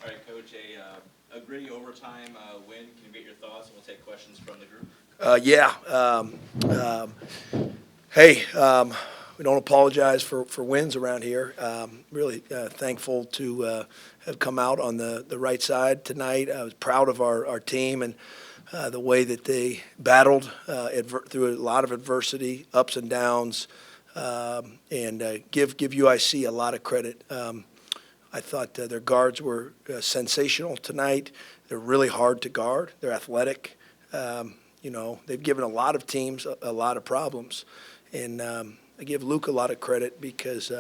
All right, Coach, a gritty overtime win. Can you get your thoughts, and we'll take questions from the group? Yeah. Hey, we don't apologize for wins around here. Really thankful to have come out on the right side tonight. I was proud of our team and the way that they battled through a lot of adversity, ups and downs, and give UIC a lot of credit. I thought their guards were sensational tonight. They're really hard to guard. They're athletic. They've given a lot of teams a lot of problems. And I give Luke a lot of credit because,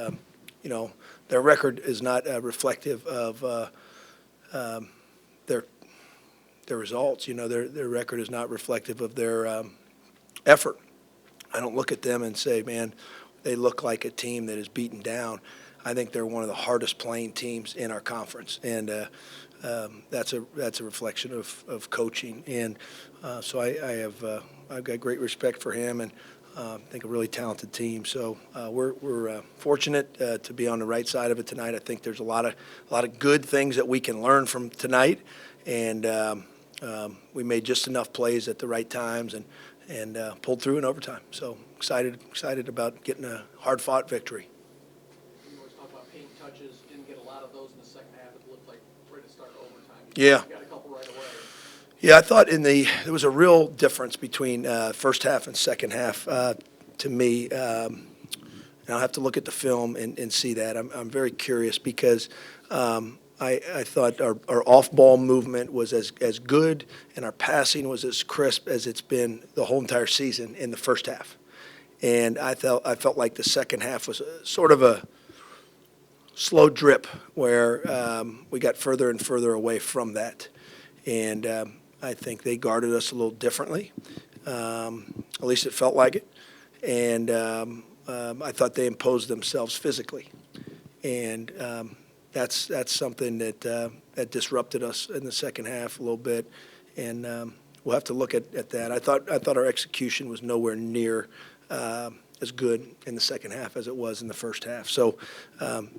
their record is not reflective of their results. Their record is not reflective of their effort. I don't look at them and say, man, they look like a team that is beaten down. I think they're one of the hardest playing teams in our conference, and that's a reflection of coaching. And so I've got great respect for him, and I think a really talented team. So we're fortunate to be on the right side of it tonight. I think there's a lot of good things that we can learn from tonight, and we made just enough plays at the right times and pulled through in overtime. So excited about getting a hard-fought victory. Touches, didn't get a lot of those in the second half. It looked like right at start of overtime. Yeah. You got a couple right away. Yeah, I thought there was a real difference between first half and second half to me. And I'll have to look at the film and see that. I'm very curious because I thought our off-ball movement was as good and our passing was as crisp as it's been the whole entire season in the first half. And I felt like the second half was sort of a slow drip where we got further and further away from that. And I think they guarded us a little differently. At least it felt like it. And I thought they imposed themselves physically. And that's something that disrupted us in the second half a little bit. And we'll have to look at that. I thought our execution was nowhere near as good in the second half as it was in the first half. So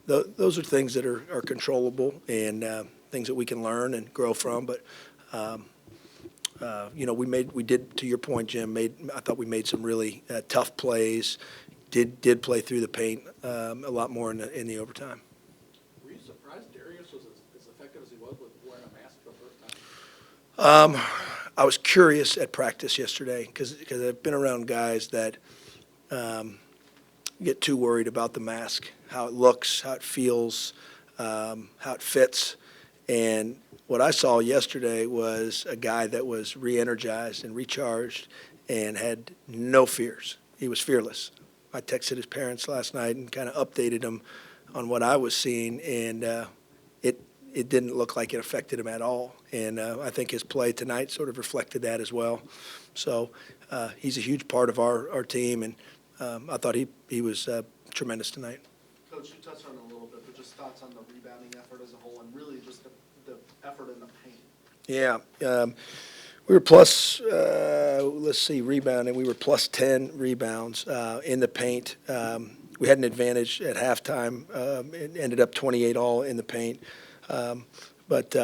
those are things that are controllable and things that we can learn and grow from. But we did, to your point, Jim. I thought we made some really tough plays. Did play through the paint a lot more in the overtime. Were you surprised Darius was as effective as he was with wearing a mask for the first time? I was curious at practice yesterday because I've been around guys that get too worried about the mask, how it looks, how it feels, how it fits. And what I saw yesterday was a guy that was re-energized and recharged and had no fears. He was fearless. I texted his parents last night and kind of updated them on what I was seeing, and it didn't look like it affected him at all. And I think his play tonight sort of reflected that as well. So he's a huge part of our team, and I thought he was tremendous tonight. Coach, you touched on it a little bit, but just thoughts on the rebounding effort as a whole and really just the effort in the paint. Yeah. We were plus, rebounding. We were plus 10 rebounds in the paint. We had an advantage at halftime. It ended up 28 all in the paint. But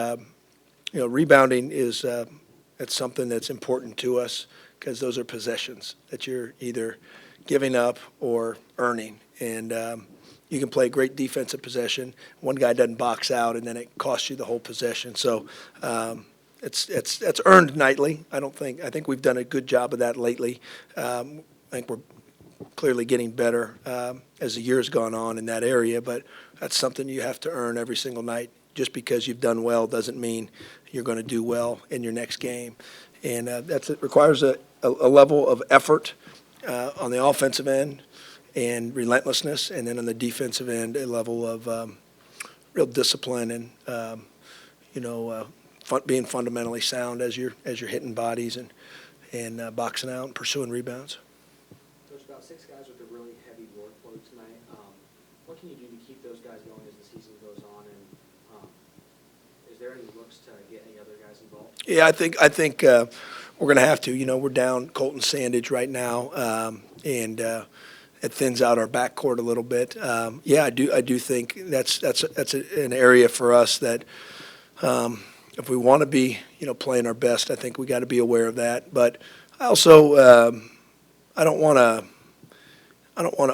rebounding that's something that's important to us because those are possessions that you're either giving up or earning. And you can play great defensive possession. One guy doesn't box out, and then it costs you the whole possession. So it's earned nightly. I think we've done a good job of that lately. I think we're clearly getting better as the year's gone on in that area, but that's something you have to earn every single night. Just because you've done well doesn't mean you're going to do well in your next game. And it requires a level of effort on the offensive end and relentlessness, and then on the defensive end, a level of real discipline and being fundamentally sound as you're hitting bodies and boxing out and pursuing rebounds. There's about 6 guys with a really heavy workload tonight. What can you do to keep those guys going as the season goes on? And is there any looks to get any other guys involved? Yeah, I think we're going to have to. We're down Colton Sandage right now, and it thins out our backcourt a little bit. I do think that's an area for us that if we want to be, playing our best, I think we got to be aware of that. But I also, I don't want to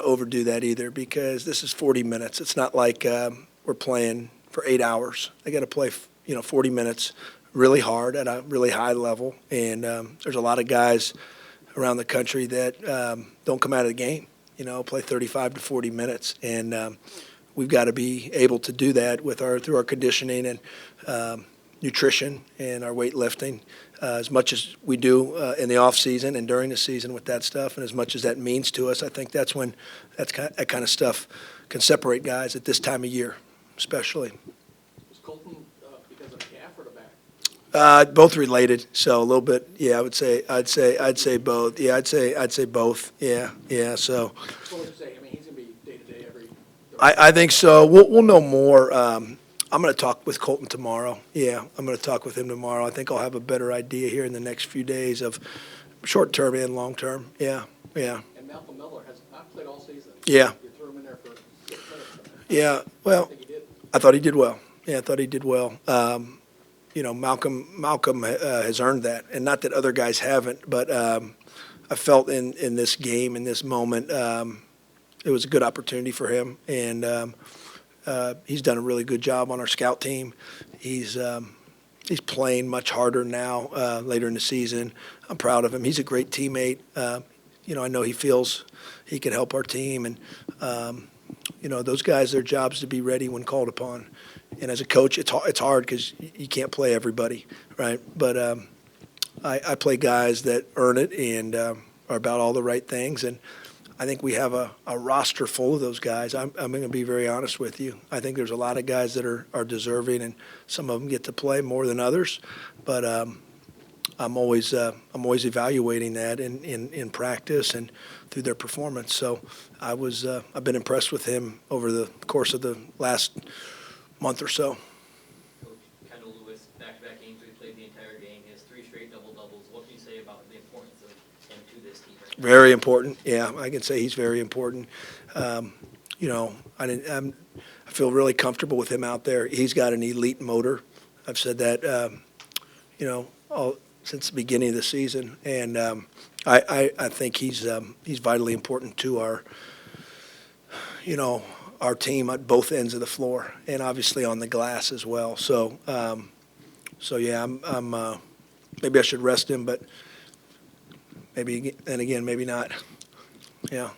overdo that either, because this is 40 minutes. It's not like we're playing for 8 hours. They got to play, 40 minutes really hard at a really high level. And there's a lot of guys around the country that don't come out of the game, play 35 to 40 minutes. And we've got to be able to do that through our conditioning and nutrition and our weightlifting, as much as we do in the off season and during the season with that stuff, and as much as that means to us. I think that's when that kind of stuff can separate guys at this time of year, especially. Was Colton because of the calf or the back? Both related, so a little bit. Yeah, I'd say both. Yeah, I'd say both. Yeah. So. So what you say? I mean, he's gonna be day to day every. I think so. We'll know more. I'm going to talk with Colton tomorrow. Yeah, I'm going to talk with him tomorrow. I think I'll have a better idea here in the next few days of short term and long term. Yeah. And Malcolm Miller has not played all season. Yeah. You threw him in there for 6 minutes. Yeah. Well, I think he did. I thought he did well. Yeah, I thought he did well. Malcolm has earned that, and not that other guys haven't, but I felt in this game, in this moment, it was a good opportunity for him, and he's done a really good job on our scout team. He's playing much harder now later in the season. I'm proud of him. He's a great teammate. I know he feels he can help our team, and those guys, their job's to be ready when called upon. And as a coach, it's hard because you can't play everybody, right? But I play guys that earn it and are about all the right things, and I think we have a roster full of those guys. I'm going to be very honest with you. I think there's a lot of guys that are deserving, and some of them get to play more than others. But I'm always evaluating that in practice and through their performance. So I've been impressed with him over the course of the last month or so. Coach Kendall Lewis, back-to-back games, we played the entire game. He has 3 straight double-doubles. What can you say about the importance of him to this team right now? Very important. Yeah, I can say he's very important. I feel really comfortable with him out there. He's got an elite motor. I've said that, all since the beginning of the season, and I think he's vitally important to our team at both ends of the floor, and obviously on the glass as well. So yeah, I'm maybe I should rest him, but maybe not. Yeah.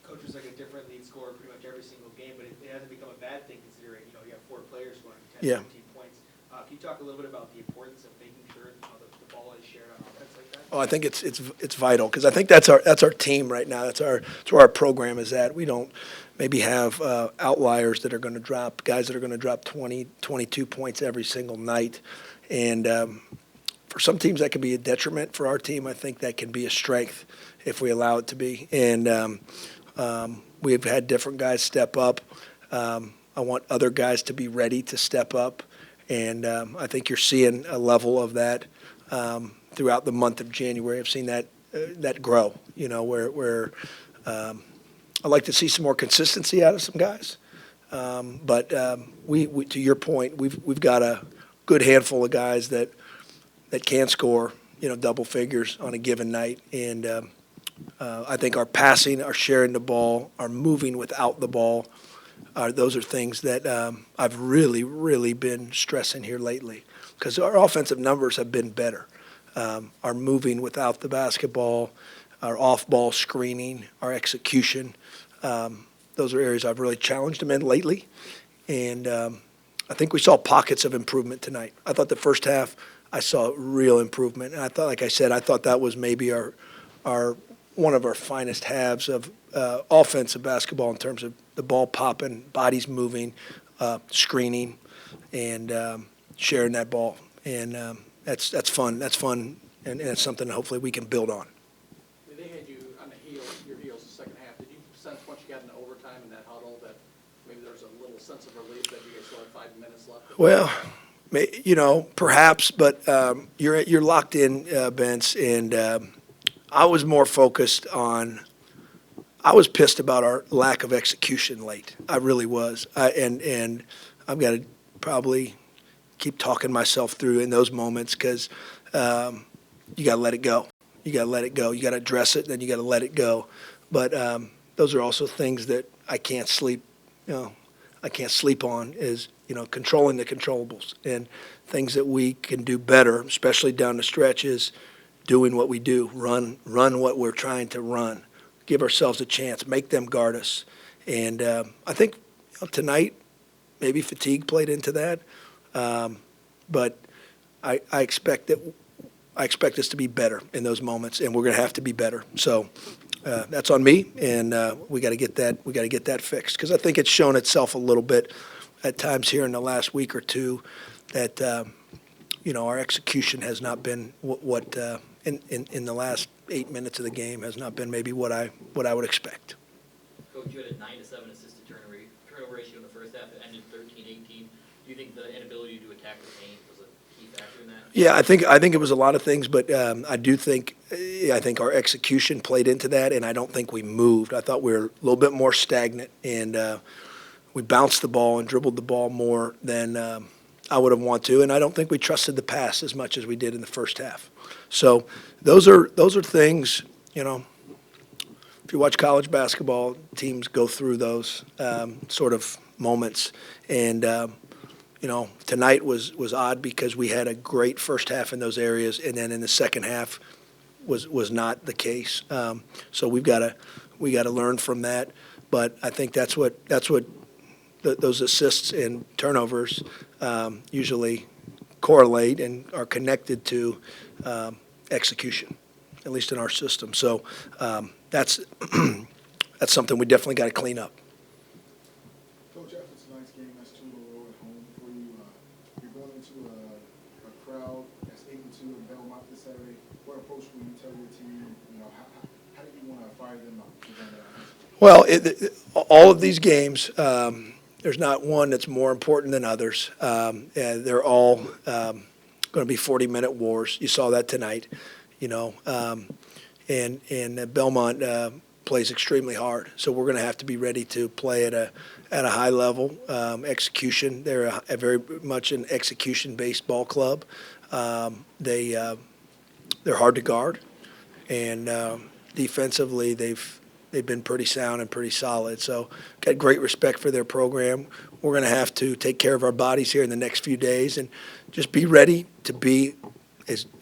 Coach was like a different lead scorer pretty much every single game, but it hasn't become a bad thing considering, you have 4 players scoring 10, Yeah. 15 points. Can you talk a little bit about the importance of making sure the ball is shared on offense like that? Oh, I think it's vital, because I think that's our team right now. That's where our program is at. We don't maybe have outliers that are going to drop, guys that are going to drop 20, 22 points every single night, and for some teams that can be a detriment. For our team, I think that can be a strength if we allow it to be. And we've had different guys step up. I want other guys to be ready to step up, and I think you're seeing a level of that throughout the month of January. I've seen that grow. Where I'd like to see some more consistency out of some guys. But we to your point, we've got a good handful of guys that can score, double figures on a given night. And I think our passing, our sharing the ball, our moving without the ball, those are things that I've really, really been stressing here lately, because our offensive numbers have been better. Our moving without the basketball, our off-ball screening, our execution, those are areas I've really challenged them in lately. And I think we saw pockets of improvement tonight. I thought the first half I saw real improvement. And I thought, like I said, that was maybe our one of our finest halves of offensive basketball in terms of the ball popping, bodies moving, screening, and sharing that ball. And that's fun. That's fun, and it's something that hopefully we can build on. They had you on your heels the second half. Did you sense once you got into overtime in that huddle that maybe there's a little sense of relief that you guys still had 5 minutes left? Well, perhaps, but you're locked in, Vince, and I was more focused on. I was pissed about our lack of execution late. I really was, and I've got to probably keep talking myself through in those moments because you got to let it go. You got to let it go. You got to address it, then you got to let it go. But those are also things that I can't sleep. I can't sleep on is controlling the controllables and things that we can do better, especially down the stretch, is doing what we do, run what we're trying to run, give ourselves a chance, make them guard us. And I think tonight maybe fatigue played into that, but I expect us to be better in those moments, and we're going to have to be better. So that's on me, and we got to get that. We got to get that fixed because I think it's shown itself a little bit at times here in the last week or two that our execution has not been what in the last 8 minutes of the game has not been maybe what I would expect. Coach, you had a 9-7 assisted turnover ratio in the first half. It ended 13-18. Do you think the inability to attack the paint was a key factor in that? Yeah, I think it was a lot of things, but I think our execution played into that, and I don't think we moved. I thought we were a little bit more stagnant, and we bounced the ball and dribbled the ball more than I would have wanted to, and I don't think we trusted the pass as much as we did in the first half. So those are things, if you watch college basketball, teams go through those sort of moments. And, tonight was odd because we had a great first half in those areas, and then in the second half was not the case. So we got to learn from that. But I think that's what those assists and turnovers usually correlate and are connected to execution, at least in our system. So that's something we definitely got to clean up. Coach, after tonight's game, that's 2 in a row at home for you. You're going into a crowd that's 8-2 in Belmont this Saturday. What approach will you tell your team? How do you want to fire them up? Well, all of these games, there's not one that's more important than others. And they're all going to be 40-minute wars. You saw that tonight, and Belmont plays extremely hard. So we're going to have to be ready to play at a high level. Execution, they're a very much an execution-based ball club. They're hard to guard, and defensively they've been pretty sound and pretty solid. So got great respect for their program. We're going to have to take care of our bodies here in the next few days and just be ready to be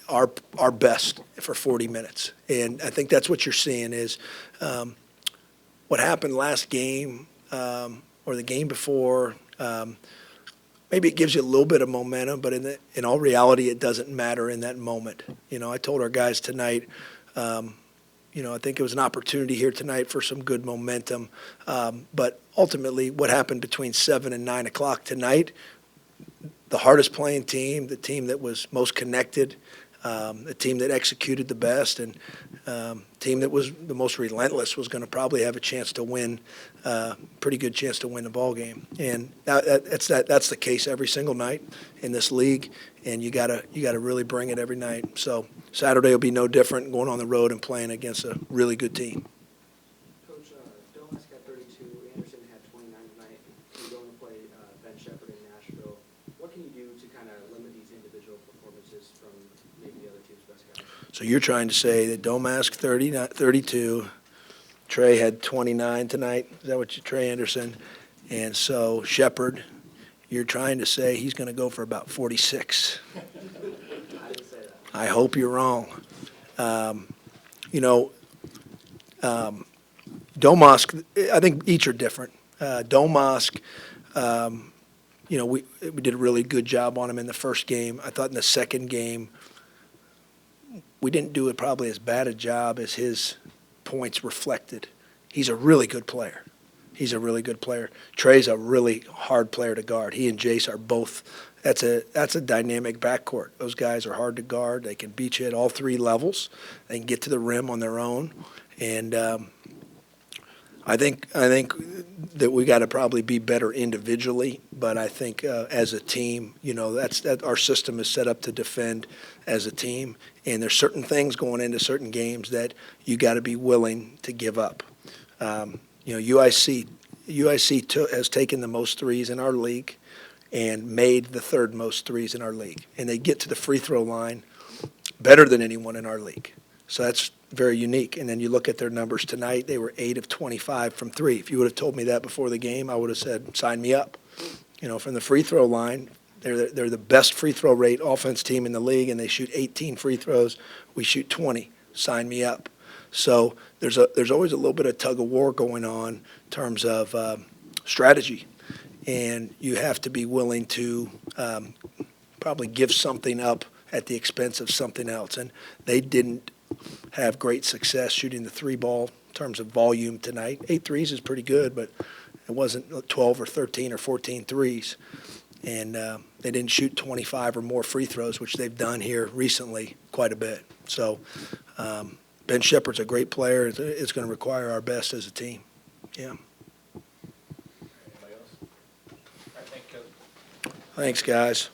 our best for 40 minutes. And I think that's what you're seeing is what happened last game or the game before. Maybe it gives you a little bit of momentum, but in all reality, it doesn't matter in that moment. I told our guys tonight, I think it was an opportunity here tonight for some good momentum. But ultimately, what happened between 7 and 9 o'clock tonight, the hardest playing team, the team that was most connected, the team that executed the best, and team that was the most relentless was going to probably have a chance to win, pretty good chance to win the ball game. And that's the case every single night in this league, and you gotta really bring it every night. So Saturday will be no different, going on the road and playing against a really good team. Coach, Domas got 32, Anderson had 29 tonight. You're going to play Ben Shepherd in Nashville. What can you do to kind of limit these individual performances from maybe the other team's best guys? So you're trying to say that Domask 32, Trey had 29 tonight. Is that what Trey Anderson? And so Shepherd, you're trying to say he's going to go for about 46. I didn't say that. I hope you're wrong. Domask, I think each are different. Domask, we did a really good job on him in the first game. I thought in the second game, we didn't do it probably as bad a job as his points reflected. He's a really good player. Trey's a really hard player to guard. He and Jace are both. That's a dynamic backcourt. Those guys are hard to guard. They can beat you at all three levels. They can get to the rim on their own, and I think that we got to probably be better individually. But I think as a team, that our system is set up to defend as a team, and there's certain things going into certain games that you got to be willing to give up. UIC has taken the most threes in our league, and made the third most threes in our league. And they get to the free throw line better than anyone in our league. So that's very unique. And then you look at their numbers tonight, they were 8 of 25 from three. If you would have told me that before the game, I would have said, sign me up. You know, from the free throw line, they're the best free throw rate offense team in the league, and they shoot 18 free throws. We shoot 20. Sign me up. So there's always a little bit of tug of war going on in terms of strategy, and you have to be willing to probably give something up at the expense of something else. And they didn't have great success shooting the three ball in terms of volume tonight. 8 threes is pretty good, but it wasn't 12 or 13 or 14 threes. And they didn't shoot 25 or more free throws, which they've done here recently quite a bit. So Ben Shepherd's a great player. It's going to require our best as a team. Yeah. Anybody else? All right, thank you, Coach. Thanks, guys.